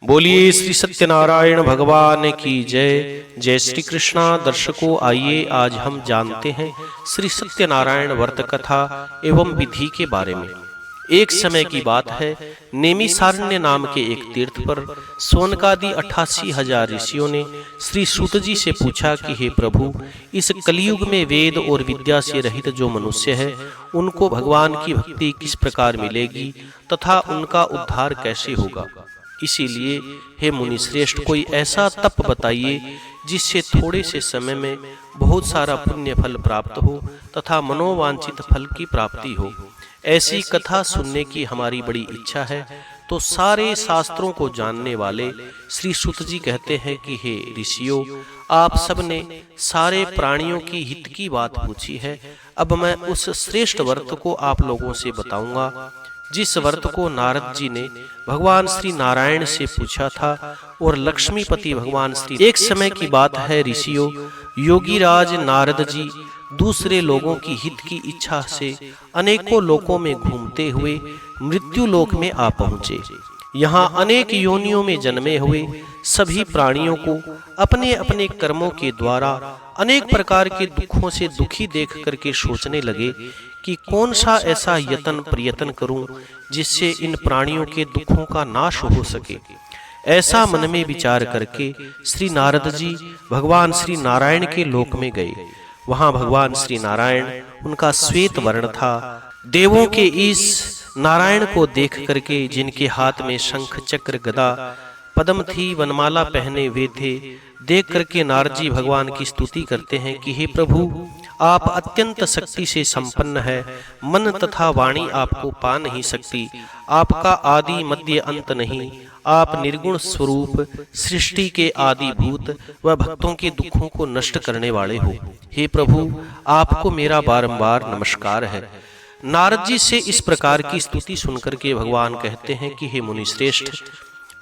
बोलिए श्री सत्यनारायण भगवान की जय। जय श्री कृष्णा। दर्शकों, आइए आज हम जानते हैं श्री सत्यनारायण व्रत कथा एवं विधि के बारे में। एक समय की बात है, नेमिसारण्य नाम के एक तीर्थ पर सोनकादि 88,000 ऋषियों ने श्री सूत जी से पूछा कि हे प्रभु, इस कलयुग में वेद और विद्या से रहित जो मनुष्य है, उनको भगवान की भक्ति किस प्रकार मिलेगी तथा उनका उद्धार कैसे होगा। इसीलिए हे मुनि श्रेष्ठ, कोई ऐसा तप बताइए जिससे थोड़े से समय में बहुत सारा पुण्य फल प्राप्त हो तथा मनोवांछित फल की प्राप्ति हो। ऐसी कथा सुनने की हमारी बड़ी इच्छा है। तो सारे शास्त्रों को जानने वाले श्री सूत जी कहते हैं कि हे ऋषियों, आप सबने सारे प्राणियों की हित की बात पूछी है। अब मैं उस श्रेष्ठ व्रत को आप लोगों से बताऊंगा जिस व्रत को नारद जी ने भगवान श्री नारायण से पूछा था और लक्ष्मीपति भगवान श्री। एक समय की बात है ऋषियों, योगीराज नारद जी दूसरे लोगों की हित की इच्छा से अनेकों लोकों में घूमते हुए मृत्यु लोक में आ पहुँचे। यहाँ अनेक योनियों में जन्मे हुए सभी प्राणियों को अपने अपने कर्मों के द्वारा अनेक प्रकार के दुखों से दुखी देख करके सोचने लगे कि कौन सा ऐसा यत्न प्रयत्न करूं जिससे इन प्राणियों के दुखों का नाश हो सके। ऐसा मन में विचार करके श्री नारद जी भगवान श्री नारायण के लोक में गए। वहां भगवान श्री नारायण, उनका श्वेत वर्ण था। देवों के इस नारायण को देख करके, जिनके हाथ में शंख चक्र गदा पद्म थी, वनमाला पहने हुए थे, देख करके नारद जी भगवान की स्तुति करते हैं कि हे प्रभु, आप अत्यंत शक्ति से संपन्न है। मन तथा वाणी आपको पा नहीं सकती। आपका आदि मध्य अंत नहीं। आप निर्गुण स्वरूप, सृष्टि के आदिभूत व भक्तों के दुखों को नष्ट करने वाले हो। हे प्रभु, आपको मेरा बारंबार नमस्कार है। नारद जी से इस प्रकार की स्तुति सुनकर के भगवान कहते हैं कि हे मुनि श्रेष्ठ,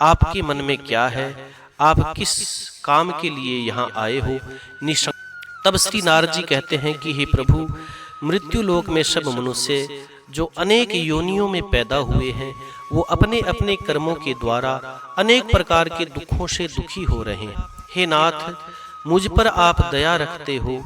आपके मन में क्या है? आप किस काम के लिए यहाँ आए हो? तब श्री नारद जी कहते हैं कि हे प्रभु, मृत्यु लोक में सब मनुष्य जो अनेक योनियों में पैदा हुए हैं, वो अपने अपने कर्मों के द्वारा अनेक प्रकार के दुखों से दुखी हो रहे हैं। हे नाथ, मुझ पर आप दया रखते हो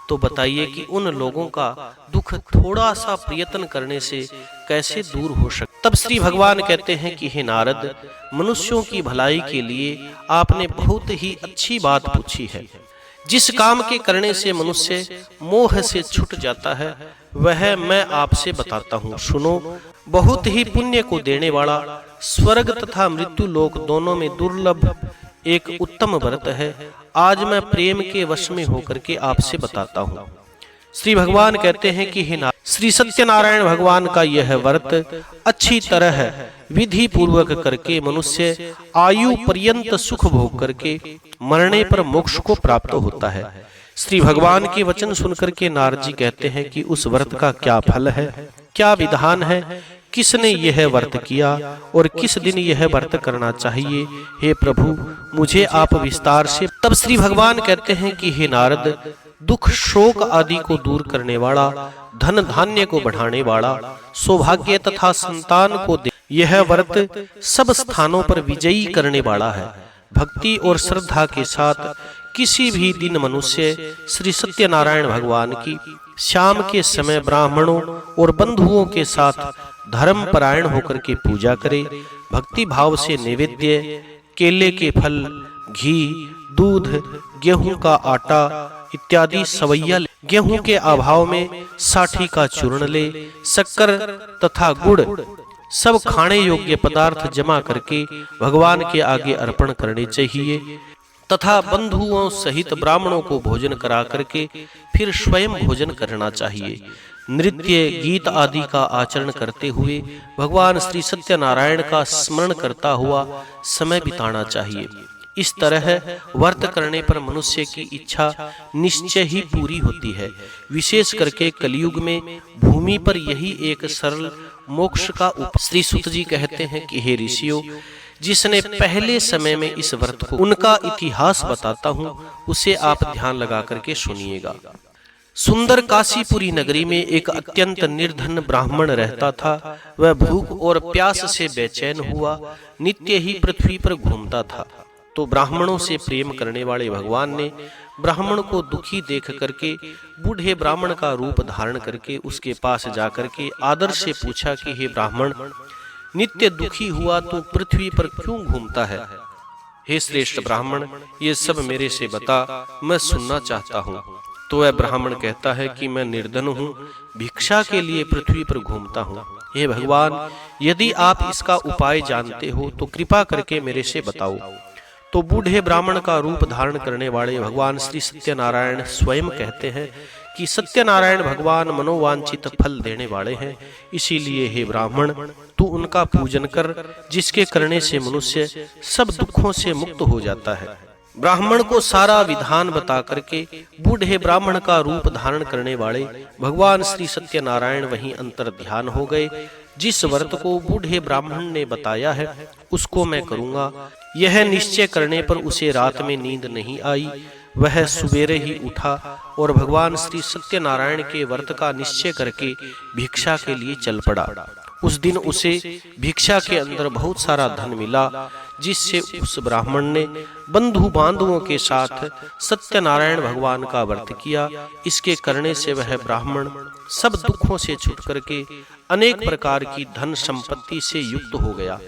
तो बताइए कि उन लोगों का दुख थोड़ा सा प्रयत्न करने से कैसे दूर हो सकता। तब श्री भगवान कहते हैं कि हे नारद, मनुष्यों की भलाई के लिए आपने बहुत ही अच्छी बात पूछी है। जिस काम के करने से मनुष्य मोह से छूट जाता है, वह मैं आपसे बताता हूँ, सुनो। बहुत ही पुण्य को देने वाला, स्वर्ग तथा मृत्यु लोक दोनों में दुर्लभ एक उत्तम व्रत है। आज मैं प्रेम के वश में होकर के आपसे बताता हूँ। श्री भगवान कहते हैं कि हे श्री सत्यनारायण भगवान का यह व्रत अच्छी तरह विधि पूर्वक करके मनुष्य आयु पर्यंत सुख भोग करके मरने पर मोक्ष को प्राप्त होता है। श्री भगवान के वचन सुनकर के नारद जी कहते हैं कि उस व्रत का क्या फल है, क्या विधान है, किसने यह व्रत किया और किस दिन यह व्रत करना चाहिए। हे प्रभु, मुझे आप विस्तार से। तब श्री भगवान कहते हैं कि हे नारद, दुख शोक आदि को दूर करने वाला, धन धान्य को बढ़ाने वाला, सौभाग्य तथा संतान को दे, यह व्रत सब स्थानों पर विजयी करने वाला है। भक्ति और श्रद्धा के साथ किसी भी दिन मनुष्य श्री सत्यनारायण भगवान की शाम के समय ब्राह्मणों और बंधुओं के साथ धर्म परायण होकर के पूजा करे। भक्ति भाव से नैवेद्य, केले के फल, घी, दूध, गेहूं का आटा इत्यादि सवैया ले। गेहूं के अभाव में साठी का चूर्ण ले। शक्कर तथा गुड़ सब खाने योग्य पदार्थ जमा करके भगवान के आगे अर्पण करने चाहिए तथा बंधुओं सहित ब्राह्मणों को भोजन करा करके फिर स्वयं भोजन करना चाहिए। नृत्य गीत आदि का आचरण करते हुए भगवान श्री सत्यनारायण का स्मरण करता हुआ समय बिताना चाहिए। इस तरह व्रत करने पर मनुष्य की इच्छा निश्चय ही पूरी होती है। विशेष करके कलयुग में भूमि पर यही एक सरल मोक्ष का श्री सूत जी कहते हैं कि हे ऋषियों, जिसने पहले समय में इस व्रत को, उनका इतिहास बताता हूँ, उसे आप ध्यान लगा करके सुनिएगा। सुंदर काशीपुरी नगरी में एक अत्यंत निर्धन ब्राह्मण रहता था। वह भूख और प्यास से बेचैन हुआ नित्य ही पृथ्वी पर घूमता था। तो ब्राह्मणों से प्रेम करने वाले भगवान ने ब्राह्मण को दुखी देख करके बूढ़े ब्राह्मण का रूप धारण करके उसके पास जाकर के आदर से पूछा कि हे ब्राह्मण, नित्य दुखी हुआ तो पृथ्वी पर क्यों घूमता है? हे श्रेष्ठ ब्राह्मण, ये सब मेरे से बता, मैं सुनना चाहता हूँ। तो वह ब्राह्मण कहता है कि मैं निर्धन हूँ, भिक्षा के लिए पृथ्वी पर घूमता हूँ। हे भगवान, यदि आप इसका उपाय जानते हो तो कृपा करके मेरे से बताओ। तो बूढ़े ब्राह्मण का रूप धारण करने वाले भगवान श्री सत्यनारायण स्वयं कहते हैं कि सत्यनारायण भगवान मनोवांछित फल देने वाले हैं, इसीलिए हे ब्राह्मण, तू उनका पूजन कर, जिसके करने से मनुष्य सब दुखों से मुक्त हो जाता है। ब्राह्मण को सारा विधान बता करके बूढ़े ब्राह्मण का रूप धारण करने वाले भगवान श्री सत्यनारायण वहीं अंतर ध्यान हो गए। जिस व्रत को बूढ़े ब्राह्मण ने बताया है उसको मैं करूंगा, यह निश्चय करने पर उसे रात में नींद नहीं आई। वह सुबेरे ही उठा और भगवान श्री सत्यनारायण के व्रत का निश्चय करके भिक्षा के लिए चल पड़ा। उस दिन उसे भिक्षा के अंदर बहुत सारा धन मिला, जिससे उस ब्राह्मण ने बंधु बांधवों के साथ सत्यनारायण भगवान का व्रत किया। इसके करने से वह ब्राह्मण सब दुखों से छूट करके अनेक प्रकार की धन संपत्ति से युक्त हो गया।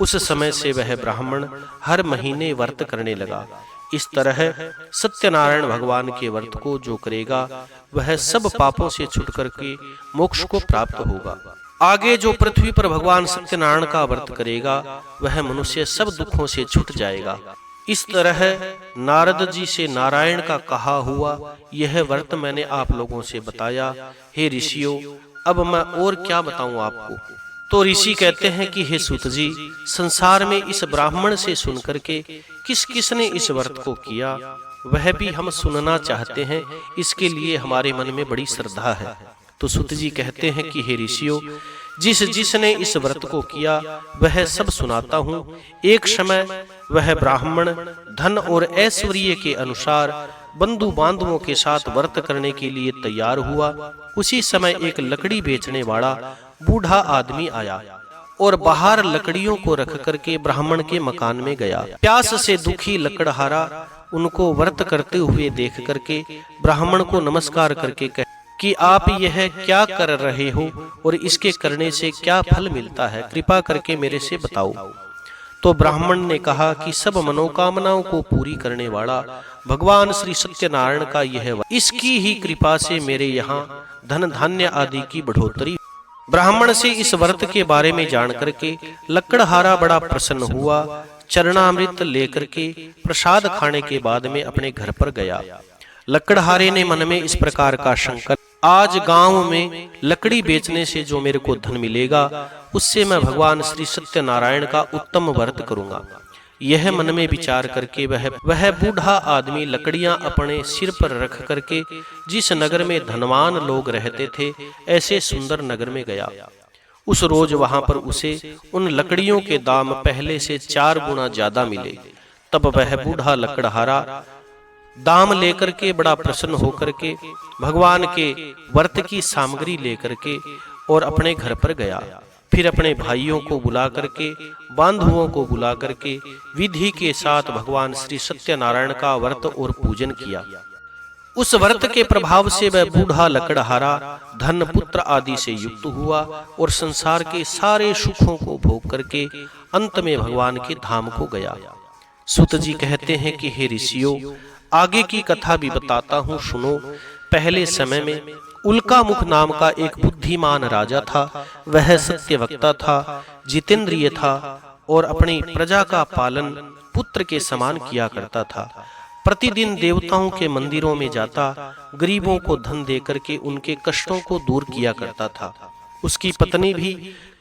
उस समय से वह ब्राह्मण हर महीने व्रत करने लगा। इस तरह सत्यनारायण भगवान के व्रत को जो करेगा वह सब पापों से छूट करके मोक्ष को प्राप्त होगा। आगे जो पृथ्वी पर भगवान सत्यनारायण का व्रत करेगा वह मनुष्य सब दुखों से छूट जाएगा। इस तरह नारद जी से नारायण का कहा हुआ यह व्रत मैंने आप लोगों से बताया। हे ऋषियों, अब मैं और क्या बताऊं आपको? तो ऋषि कहते हैं कि हे सूत जी, संसार में इस ब्राह्मण से सुनकर के किस किस ने इस व्रत को किया वह भी हम सुनना चाहते हैं, इसके लिए हमारे मन में बड़ी श्रद्धा है। तो सूत जी कहते हैं कि हे ऋषियों, जिसने इस व्रत को किया वह सब सुनाता हूँ। एक समय वह ब्राह्मण धन और ऐश्वर्य के अनुसार बंधु बांधवों के साथ व्रत करने के लिए तैयार हुआ। उसी समय एक लकड़ी बेचने वाला बूढ़ा आदमी आया और बाहर लकड़ियों को रख करके ब्राह्मण के मकान में गया। प्यास से दुखी लकड़हारा उनको व्रत करते हुए देख करके ब्राह्मण को नमस्कार करके कहे कि आप यह क्या कर रहे हो और इसके करने से क्या फल मिलता है, कृपा करके मेरे से बताओ। तो ब्राह्मण ने कहा कि सब मनोकामनाओं को पूरी करने वाला भगवान श्री सत्यनारायण का यह व्रत, इसकी ही कृपा से मेरे यहाँ धन धान्य आदि की बढ़ोतरी। ब्राह्मण से इस व्रत के बारे में जान करके लकड़हारा बड़ा प्रसन्न हुआ। चरणामृत लेकर के प्रसाद खाने के बाद में अपने घर पर गया। लकड़हारे ने मन में इस प्रकार का संकल्प, आज गांव में लकड़ी बेचने से जो मेरे को धन मिलेगा उससे मैं भगवान श्री सत्यनारायण का उत्तम व्रत करूंगा। यह मन में विचार करके वह बूढ़ा आदमी लकड़ियां अपने सिर पर रख करके जिस नगर में धनवान लोग रहते थे ऐसे सुंदर नगर में गया। उस रोज वहां पर उसे उन लकड़ियों के दाम पहले से 4 गुना ज्यादा मिले। तब वह बूढ़ा लकड़हारा दाम लेकर के बड़ा प्रसन्न होकर के भगवान के व्रत की सामग्री लेकर के और अपने घर पर गया। फिर अपने भाइयों को बुला करके, बांधुओं को बुला करके विधि के साथ भगवान श्री सत्यनारायण का व्रत और पूजन किया। उस व्रत के प्रभाव से वह बूढ़ा लकड़हारा धन पुत्र आदि से युक्त हुआ और संसार के सारे सुखों को भोग करके अंत में भगवान के धाम को गया। सूत जी कहते हैं कि हे ऋषियों, आगे की कथा भी बताता हूँ, सुनो। पहले समय में उल्का मुख नाम का एक बुद्धिमान राजा था। वह सत्यवक्ता था, जितेंद्रिय था और अपनी प्रजा का पालन पुत्र के समान किया करता था। प्रतिदिन देवताओं के मंदिरों में जाता, गरीबों को धन देकर के उनके कष्टों को दूर किया करता था। उसकी पत्नी भी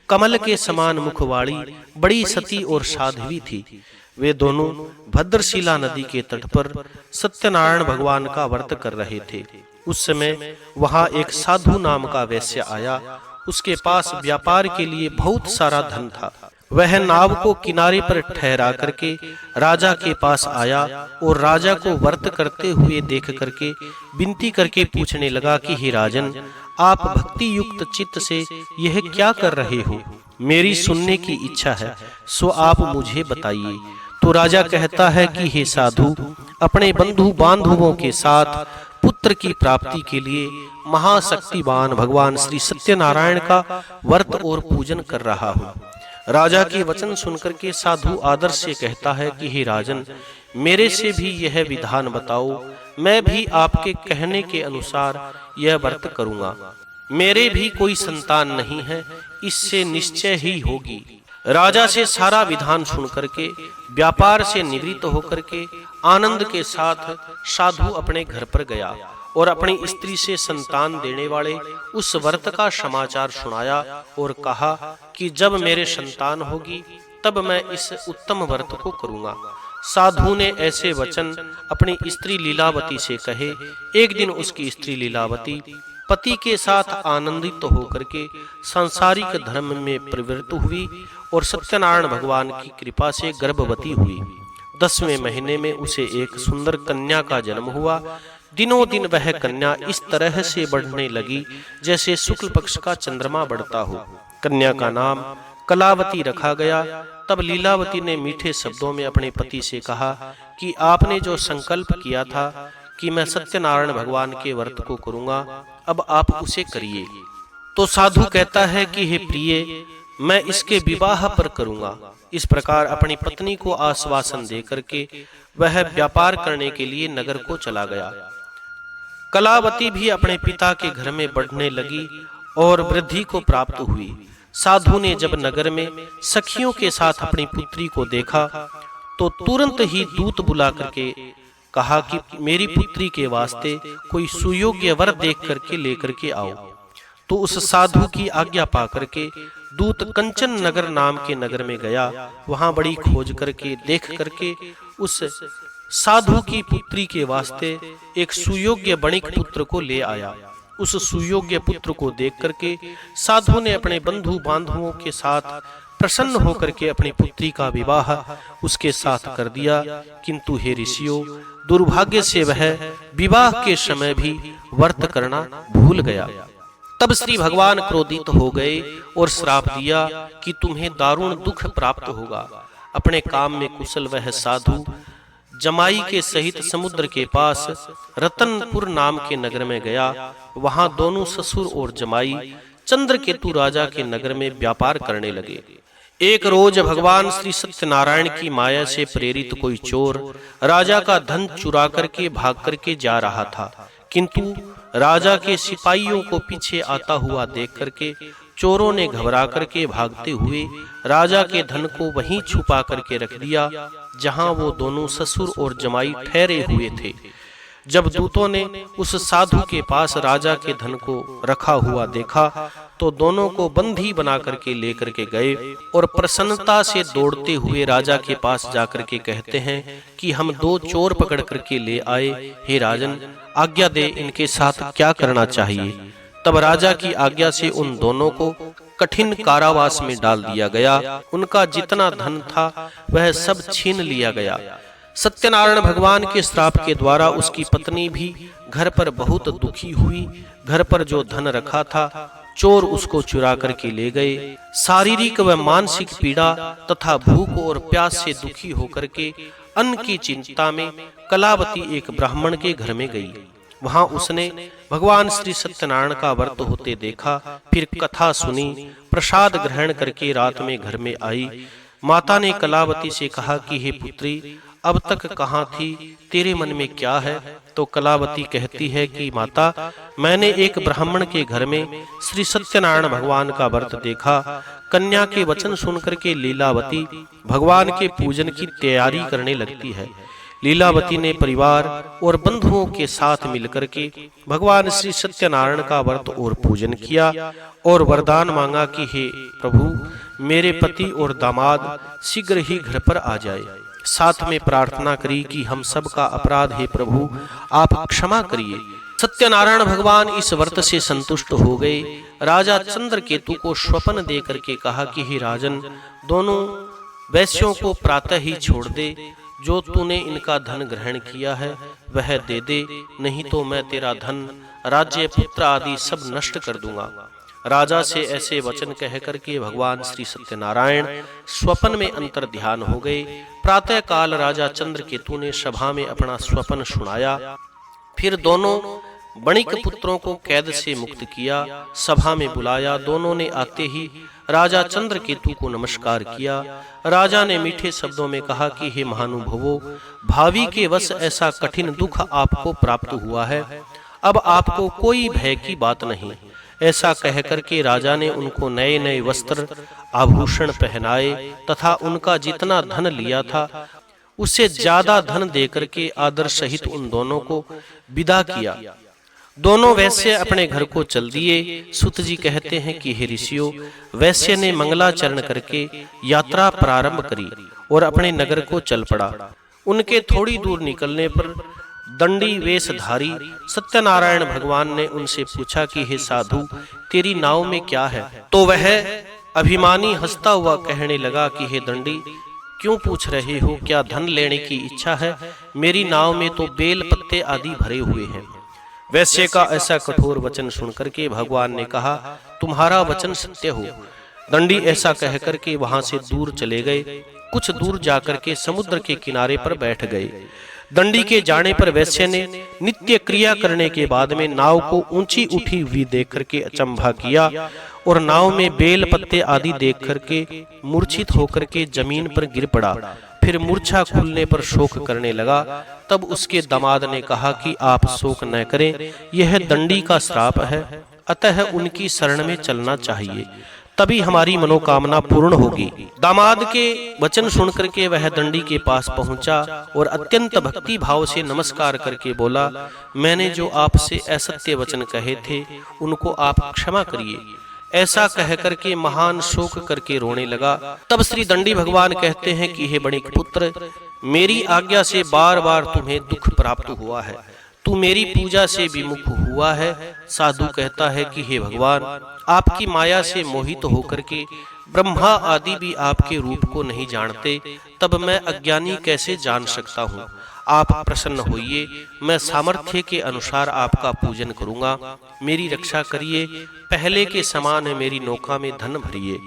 कमल के समान मुखवाड़ी, बड़ी सती और साध्वी थी। वे दोनों भद्रशिला नदी के तट पर सत्यनारायण भगवान का व्रत कर रहे थे। उस समय वहां एक साधु नाम का वैश्य आया। उसके पास व्यापार के लिए बहुत सारा धन था। वह नाव को किनारे पर ठहरा करके राजा के पास आया और राजा को व्रत करते हुए देख करके विनती करके पूछने लगा कि हे राजन, आप भक्ति युक्त चित्त से यह क्या कर रहे हो? मेरी सुनने की इच्छा है, सो आप मुझे बताइए। तो राजा कहता है कि हे साधु, अपने बंधु बांधवों के साथ पुत्र की प्राप्ति के लिए महाशक्तिवान भगवान श्री सत्यनारायण का व्रत और पूजन कर रहा हूँ। राजा के वचन सुनकर के साधु आदर से कहता है कि हे राजन, मेरे से भी यह विधान बताओ, मैं भी आपके कहने के अनुसार यह व्रत करूँगा। मेरे भी कोई संतान नहीं है, इससे निश्चय ही होगी। राजा से सारा विधान सुन करके व्यापार से निवृत्त होकर के आनंद के साथ साधु अपने घर पर गया और अपनी स्त्री से संतान देने वाले उस व्रत का समाचार सुनाया और कहा कि जब मेरे संतान होगी तब मैं इस उत्तम व्रत को करूँगा। साधु ने ऐसे वचन अपनी स्त्री लीलावती से कहे। एक दिन उसकी स्त्री लीलावती पति के साथ आनंदित होकर के सांसारिक धर्म में प्रवृत्त हुई और सत्यनारायण भगवान की कृपा से गर्भवती हुई। 10वें महीने में उसे एक सुंदर कन्या का जन्म हुआ। दिनों दिन वह कन्या इस तरह से बढ़ने लगी जैसे शुक्ल पक्ष का चंद्रमा बढ़ता हो। कन्या का नाम कलावती रखा गया। तब लीलावती ने मीठे शब्दों में अपने पति से कहा कि आपने जो संकल्प किया था कि मैं सत्यनारायण भगवान के व्रत को करूंगा, अब आप उसे करिए। तो साधु कहता है कि हे प्रिय, मैं इसके विवाह पर करूंगा। इस प्रकार अपनी पत्नी को आश्वासन देकर के वह व्यापार करने के लिए नगर को चला गया। कलावती भी अपने पिता के घर में बढ़ने लगी और वृद्धि को प्राप्त हुई। साधु ने जब नगर में सखियों के साथ अपनी पुत्री को देखा तो तुरंत ही दूत बुला करके कहा कि मेरी पुत्री के वास्ते कोई सुयोग्य वर देख करके लेकर के आओ। तो उस साधु की आज्ञा पा करके दूत कंचन नगर नाम के नगर में गया। वहां बड़ी खोज करके देख करके उस साधु की पुत्री के वास्ते एक सुयोग्य बणिक पुत्र को ले आया। उस सुयोग्य पुत्र को देख करके साधु ने अपने बंधु बांधवों के साथ प्रसन्न होकर के अपनी पुत्री का विवाह उसके साथ कर दिया। किंतु हे ऋषियों, दुर्भाग्य से वह विवाह के समय भी व्रत करना भूल गया। तब श्री भगवान क्रोधित हो गए और श्राप दिया कि तुम्हें दारुण दुख प्राप्त होगा। अपने काम में कुशल वह साधु जमाई के सहित समुद्र के पास रतनपुर नाम के नगर में गया। वहां दोनों ससुर और जमाई चंद्रकेतु राजा के नगर में व्यापार करने लगे। एक रोज भगवान श्री सत्यनारायण की माया से प्रेरित कोई चोर राजा का धन चुरा करके भाग करके जा रहा था, किंतु राजा के सिपाहियों को पीछे आता हुआ देख करके चोरों ने घबरा करके भागते हुए राजा के धन को वहीं छुपा करके रख दिया जहां वो दोनों ससुर और जमाई ठहरे हुए थे। जब दूतों ने उस साधु के पास राजा के धन को रखा हुआ देखा तो दोनों को बंदी बना करके लेकर के गए और प्रसन्नता से दौड़ते हुए राजा के पास जाकर के कहते हैं कि हम 2 चोर पकड़ करके ले आए। हे राजन, आज्ञा दे, इनके साथ क्या करना चाहिए। तब राजा की आज्ञा से उन दोनों को कठिन कारावास में डाल दिया गया। उनका जितना धन था वह सब छीन लिया गया। सत्यनारायण भगवान के श्राप के द्वारा उसकी पत्नी भी घर पर बहुत दुखी हुई। घर पर जो धन रखा था चोर उसको चुरा करके ले गए। शारीरिक व मानसिक पीड़ा तथा भूख और प्यास से दुखी होकर के अन्न की चिंता में कलावती एक ब्राह्मण के घर में गई। वहां उसने भगवान श्री सत्यनारायण का व्रत होते देखा, फिर कथा सुनी, प्रसाद ग्रहण करके रात में घर में आई। माता ने कलावती से कहा कि हे पुत्री, अब तक कहाँ थी, तेरे मन में क्या है। तो कलावती कहती है कि माता, मैंने एक ब्राह्मण के घर में श्री सत्यनारायण भगवान का व्रत देखा। कन्या के वचन सुनकर के लीलावती भगवान के पूजन की तैयारी करने लगती है। लीलावती ने परिवार और बंधुओं के साथ मिलकर के भगवान श्री सत्यनारायण का व्रत और पूजन किया और वरदान मांगा कि हे प्रभु, मेरे पति और दामाद शीघ्र ही घर पर आ जाए। साथ में प्रार्थना करी कि हम सब का अपराध हे प्रभु आप क्षमा करिए। सत्यनारायण भगवान इस व्रत से संतुष्ट हो गए। राजा चंद्रकेतु को स्वप्न दे करके कहा कि हे राजन, दोनों वैश्यों को प्रातः ही छोड़ दे। जो तूने इनका धन ग्रहण किया है वह दे दे, नहीं तो मैं तेरा धन, राज्य, पुत्र आदि सब नष्ट कर दूंगा। राजा से ऐसे वचन कह करके भगवान श्री सत्यनारायण स्वप्न में अंतर ध्यान हो गए। प्रातः काल राजा चंद्रकेतु ने सभा में अपना स्वप्न सुनाया। फिर दोनों बणिक पुत्रों को कैद से मुक्त किया, सभा में बुलाया। दोनों ने आते ही राजा चंद्रकेतु को नमस्कार किया। राजा ने मीठे शब्दों में कहा कि हे महानुभावों, भावी के वश ऐसा कठिन दुख आपको प्राप्त हुआ है, अब आपको कोई भय की बात नहीं। ऐसा कह करके राजा ने उनको नए नए वस्त्र आभूषण पहनाए तथा उनका जितना धन लिया था उससे ज्यादा धन देकर के आदर सहित उन दोनों को विदा किया। दोनों वैश्य अपने घर को चल दिए। सुत जी कहते हैं कि हे ऋषियों, वैश्य ने मंगलाचरण करके यात्रा प्रारंभ करी और अपने नगर को चल पड़ा। उनके थोड़ी दूर निकलने पर दंडी वेशधारी सत्यनारायण भगवान ने उनसे पूछा कि हे साधु, तेरी नाव में क्या है? तो वह अभिमानी हंसता हुआ कहने लगा कि हे दंडी, क्यों पूछ रहे हो? क्या धन लेने की इच्छा है? मेरी नाव में तो बेल पत्ते आदि भरे हुए हैं। वैश्य का ऐसा कठोर वचन सुनकर के भगवान ने कहा, तुम्हारा वचन सत्य हो। दंडी ऐसा कहकर के वहां से दूर चले गए। कुछ दूर जाकर के समुद्र के किनारे पर बैठ गए। दंडी के जाने पर वैश्य ने नित्य क्रिया करने के बाद में नाव को ऊंची उठी हुई देख करके अचंभा किया और नाव में बेल पत्ते आदि देख करके मूर्छित होकर के जमीन पर गिर पड़ा। फिर मूर्छा खुलने पर शोक करने लगा। तब उसके दामाद ने कहा कि आप शोक न करें, यह दंडी का श्राप है, अतः उनकी शरण में चलना चाहिए, तभी हमारी मनोकामना पूर्ण होगी। दामाद के वचन सुनकर के वह दंडी के पास पहुंचा और अत्यंत भक्ति भाव से नमस्कार करके बोला, मैंने जो आपसे असत्य वचन कहे थे उनको आप क्षमा करिए। ऐसा कह करके महान शोक करके रोने लगा। तब श्री दंडी भगवान कहते हैं कि हे बणिक पुत्र, मेरी आज्ञा से बार बार तुम्हें दुख प्राप्त हुआ है, तू मेरी पूजा से विमुख हुआ है। साधु कहता है कि हे भगवान, आपकी माया से मोहित होकर के ब्रह्मा आदि भी आपके रूप को नहीं जानते, तब मैं अज्ञानी कैसे जान सकता हूँ? आप प्रसन्न होइए, मैं सामर्थ्य के अनुसार आपका पूजन करूंगा, मेरी रक्षा करिए, पहले के समान मेरी नौका में धन भरिए।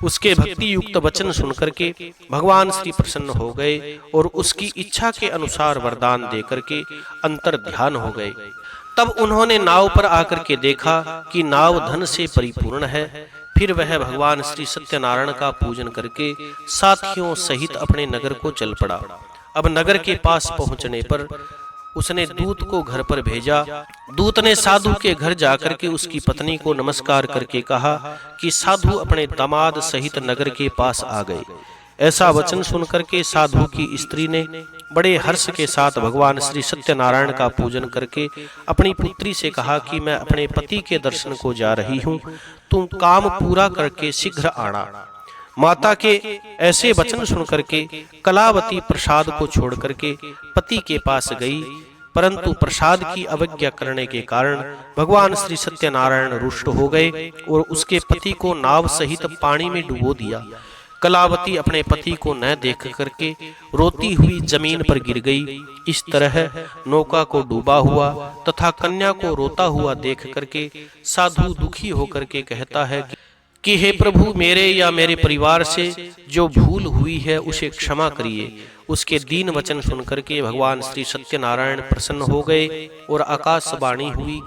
उसके भक्ति युक्त वचन सुनकर के भगवान श्री प्रसन्न हो गए और उसकी इच्छा के अनुसार वरदान देकर के अंतर ध्यान हो गए। तब उन्होंने नाव पर आकर के देखा कि नाव धन से परिपूर्ण है। फिर वह भगवान श्री सत्यनारायण का पूजन करके साथियों सहित अपने नगर को चल पड़ा। अब नगर के पास पहुंचने पर उसने दूत को घर पर भेजा। दूत ने साधु के घर जाकर के उसकी पत्नी को नमस्कार करके कहा कि साधु अपने दामाद सहित नगर के पास आ गए। ऐसा वचन सुनकर के साधु की स्त्री ने बड़े हर्ष के साथ भगवान श्री सत्यनारायण का पूजन करके अपनी पुत्री से कहा कि मैं अपने पति के दर्शन को जा रही हूँ, तुम काम पूरा करके शीघ्र आना। माता के ऐसे वचन सुनकर के कलावती प्रसाद को छोड़ करके पति के पास गई, परंतु प्रसाद की अवज्ञा करने के कारण भगवान श्री सत्यनारायण रुष्ट हो गए और उसके पति को नाव सहित पानी में डुबो दिया। कलावती अपने पति को न देख करके रोती हुई जमीन पर गिर गई। इस तरह नौका को डूबा हुआ तथा कन्या को रोता हुआ देख करके साधु दुखी होकर के कहता है कि हे प्रभु, मेरे या मेरे परिवार से जो भूल हुई है उसे क्षमा करिए। उसके दीन वचन सुनकर के भगवान श्री सत्यनारायण प्रसन्न हो गए और आकाशवाणी हुई,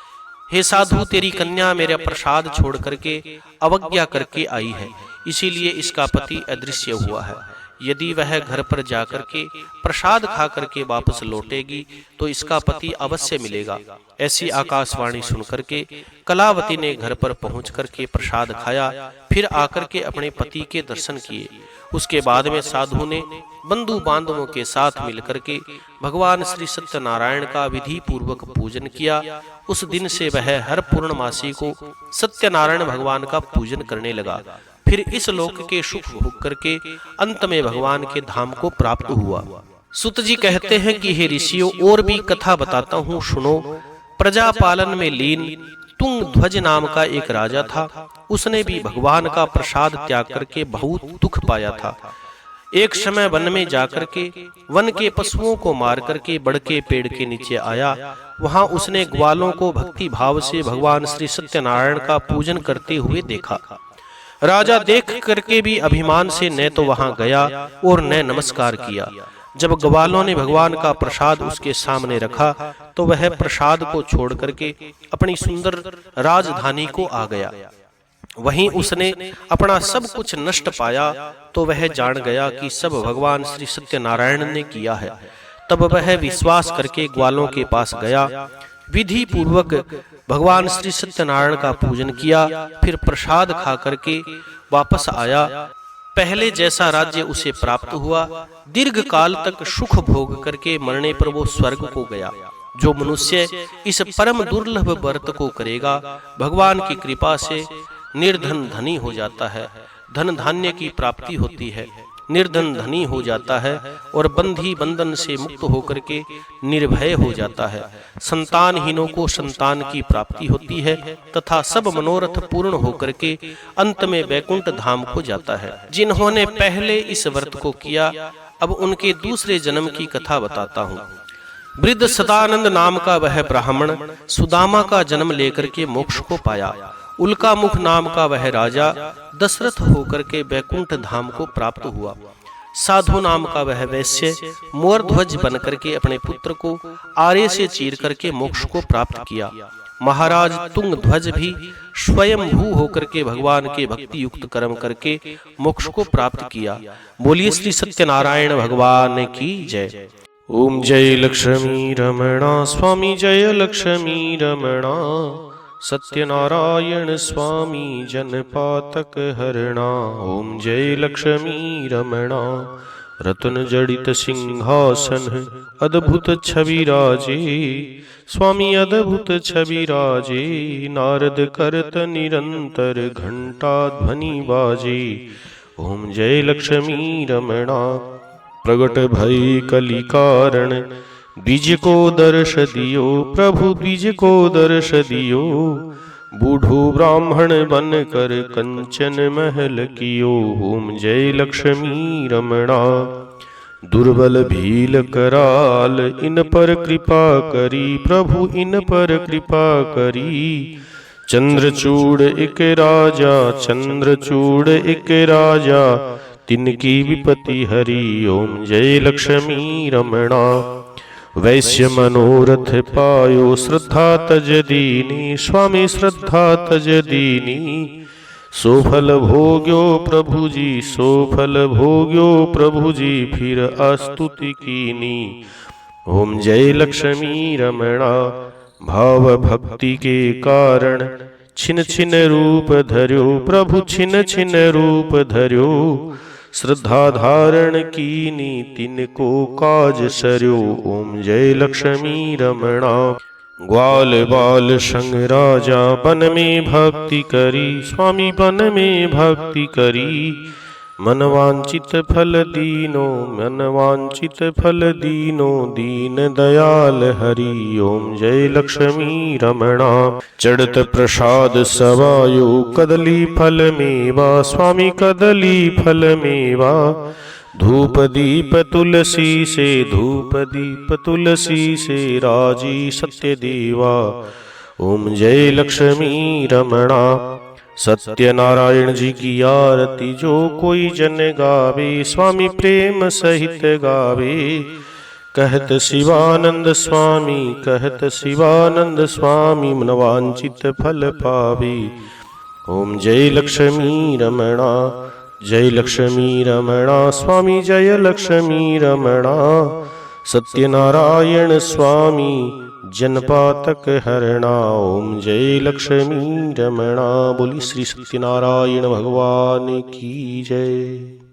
हे साधु, तेरी कन्या मेरा प्रसाद छोड़ करके अवज्ञा करके आई है, इसीलिए इसका पति अदृश्य हुआ है। यदि वह घर पर जाकर के प्रसाद खा करके वापस लौटेगी तो इसका पति अवश्य मिलेगा। ऐसी आकाशवाणी सुनकर के कलावती ने घर पर पहुंच करके प्रसाद खाया, फिर आकर के अपने पति के दर्शन किए। उसके बाद में साधु ने बंधु बांधवों के साथ मिलकर के भगवान श्री सत्यनारायण का विधि पूर्वक पूजन किया। उस दिन से वह हर पूर्णमासी को सत्यनारायण भगवान का पूजन करने लगा। फिर इस लोक के सुख भोग करके अंत में भगवान के धाम को प्राप्त हुआ। सुत जी कहते हैं कि हे ऋषियों, और भी कथा बताता हूँ, सुनो। प्रजा पालन में लीन तुंग ध्वज नाम का एक राजा था। उसने भी भगवान का प्रसाद त्याग करके बहुत दुख पाया था। एक समय वन में जाकर के वन के पशुओं को मार करके बड़ के पेड़ के नीचे आया। वहां उसने ग्वालों को भक्ति भाव से भगवान श्री सत्यनारायण का पूजन करते हुए देखा। राजा देख करके भी अभिमान से न तो वहां गया और न नमस्कार किया। जब ग्वालों ने भगवान का प्रसाद उसके सामने रखा तो वह प्रसाद को छोड़ करके अपनी सुंदर राजधानी को आ गया। वहीं उसने अपना सब कुछ नष्ट पाया तो वह जान गया कि सब भगवान श्री सत्यनारायण ने किया है। तब वह विश्वास करके ग्वालों के पास गया, विधि पूर्वक भगवान श्री सत्यनारायण का पूजन किया, फिर प्रसाद खा करके वापस आया। पहले जैसा राज्य उसे प्राप्त हुआ। दीर्घ काल तक सुख भोग करके मरने पर वो स्वर्ग को गया। जो मनुष्य इस परम दुर्लभ व्रत को करेगा, भगवान की कृपा से निर्धन धनी हो जाता है, धन धान्य की प्राप्ति होती है, निर्धन धनी हो जाता है और बंधी बंधन से मुक्त होकर के निर्भय हो जाता है। संतानहीनों को संतान की प्राप्ति होती है तथा सब मनोरथ पूर्ण होकर के अंत में वैकुंठ धाम को जाता है। जिन्होंने पहले इस व्रत को किया, अब उनके दूसरे जन्म की कथा बताता हूँ। वृद्ध सदानंद नाम का वह ब्राह्मण सुदामा का जन्म लेकर के मोक्ष को पाया। उल्का मुख नाम का वह राजा दशरथ होकर के वैकुंठ धाम को प्राप्त हुआ। साधु नाम का वह वैश्य मोर ध्वज बनकर के अपने पुत्र को आरे से चीर करके मोक्ष को प्राप्त किया। महाराज तुंग ध्वज भी स्वयं भू होकर के भगवान के भक्ति युक्त कर्म करके मोक्ष को प्राप्त किया। बोलिए श्री सत्यनारायण भगवान की जय। ओम जय लक्ष्मी रमणा स्वामी, जय लक्ष्मी रमणा। सत्यनारायण स्वामी जनपातक हरणा। ओम जय लक्ष्मी रमणा। रत्न जड़ित सिंहासन अद्भुत छवि राजे, स्वामी अद्भुत छवि राजे। नारद करत निरंतर घंटा ध्वनि बाजे। ओम जय लक्ष्मी रमणा। प्रगट भई कलि कारण द्विज को दर्श दियो, प्रभु द्विज को दर्श दियो। बूढ़ो ब्राह्मण बन कर कंचन महल कियो। ओम जय लक्ष्मी रमणा। दुर्बल भील कराल इन पर कृपा करी, प्रभु इन पर कृपा करी। चंद्रचूड़ एक राजा, चंद्रचूड़ एक राजा, तिनकी विपत्ति हरि। ओम जय लक्ष्मी रमणा। वैश्य मनोरथ पायो श्रद्धा तज दीनी, स्वामी श्रद्धा तज दीनी। सोफल भोग्यो प्रभु जी, सोफल भोग्यो प्रभु जी, फिर अस्तुति कीनी। ओम जय लक्ष्मी रमणा। भाव भक्ति के कारण छिन छिन रूप धर्यो, प्रभु छिन छिन रूप धर्यो। श्रद्धा धारण कीनी तिनको काज सर्यो। ओम जय लक्ष्मी रमणा। ग्वाल बाल संग राजा बन में भक्ति करी, स्वामी बन में भक्ति करी। मन वांछित फल दीनो, मन वांछित फल दीनो, दीन दयाल हरि। ओम जय लक्ष्मी रमणा। चढ़त प्रसाद सवायो कदली फल मेवा, स्वामी कदली फल मेवा। धूप दीप तुलसी से, धूप दीप तुलसी से, राजी सत्य देवा। ओम जय लक्ष्मी रमणा। सत्यनारायण जी की आरती जो कोई जन गावे, स्वामी प्रेम सहित गावे। कहत शिवानंद स्वामी, कहत शिवानंद स्वामी, मनवांचित फल पावे। ओम जय लक्ष्मी रमणा। जय लक्ष्मी रमणा। स्वामी जय लक्ष्मी रमणा। सत्यनारायण स्वामी जनपातक हरणा। ओम जय लक्ष्मी रमणा। बोली श्री सत्यनारायण भगवान की जय।